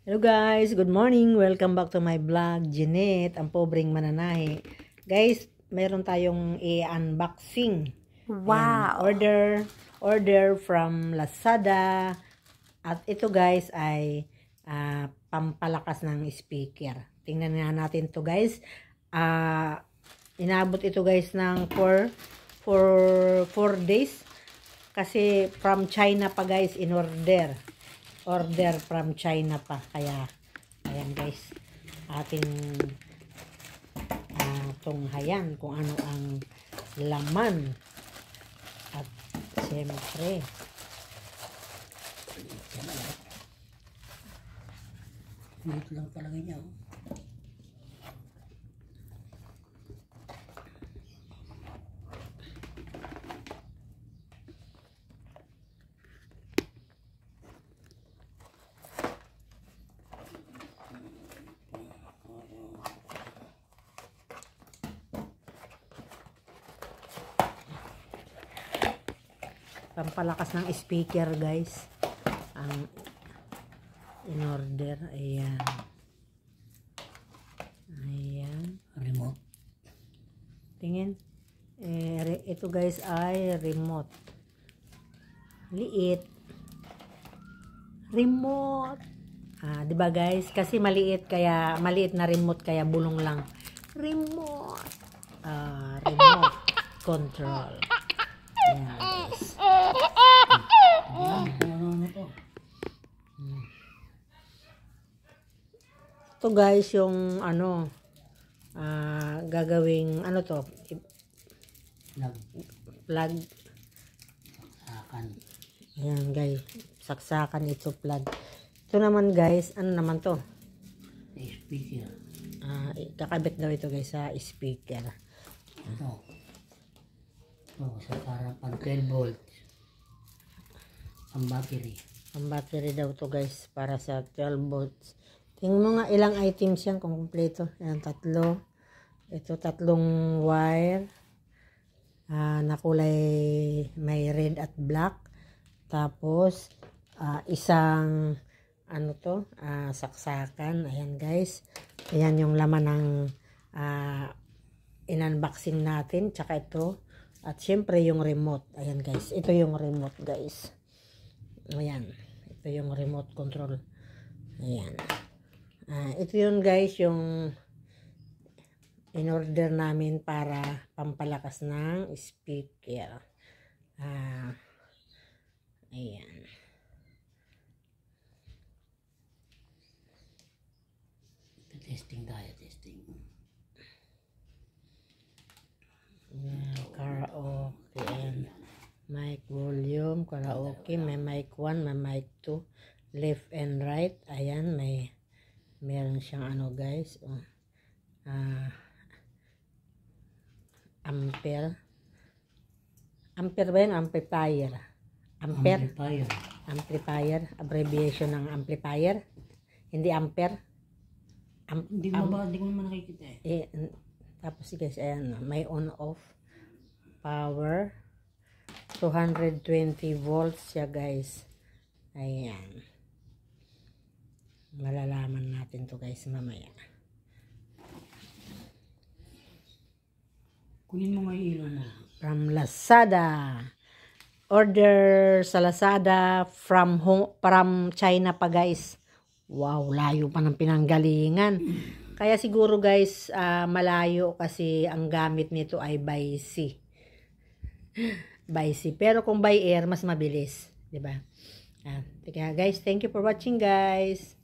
Hello guys, good morning. Welcome back to my vlog, Jeanette, ang pobreng mananahe. Guys, meron tayong i-unboxing. Wow. Order from Lazada. At ito guys ay pampalakas ng speaker. Tingnan nga natin to guys. Inabot ito guys ng 4 days. Kasi from China pa guys in order from China pa, kaya ayan guys, ating tunghayan kung ano ang laman. At siyempre dito lang talaga niya. pampalakas ng speaker guys ang in order. Ayan Remote. tingin, ito guys ay remote. Liit remote, diba guys, kasi maliit na remote, kaya bulong lang remote. Remote control. Ayan guys. Ano to? Ito guys yung gagawing to, plug. Saksakan. Ayan guys, saksakan ito, plug. Ito naman guys, ano naman to? Speaker. Kakabit daw ito guys sa speaker. Ito. So para pang 12 volts. Ang battery. Ang battery daw to guys para sa 12 volts. Tingnan mo nga ilang items yan kung kumpleto. Ayan, 3. Ito 3 wire. Na kulay may red at black. Tapos isang saksakan. Ayan guys. Ayan yung laman ng in-unboxing natin. Tsaka ito. At syempre yung remote. Ayan guys. Ito yung remote guys. Ayan. Ito yung remote control. Ayan. Ito yun guys, yung in-order namin para pampalakas ng speaker. Ayan. Testing tayo, testing. Karaoke and mic volume, karaoke, may mic 1, may mic 2, left and right. Ayan, meron siyang guys, ampere ba yun? Amplifier, abbreviation ng amplifier, hindi ampere. Hindi ko naman nakikita eh. Tapos guys, ayan, may on off power, 220 volts siya guys. Ayan, malalaman natin to guys mamaya. Kunin mo nga yung ilaw mo. From Lazada. Order sa Lazada from China pa guys. Wow, layo pa ng pinanggalingan. Kaya siguro guys, malayo kasi ang gamit nito ay by sea. By sea. Pero kung by air, mas mabilis. Diba? Guys, thank you for watching guys.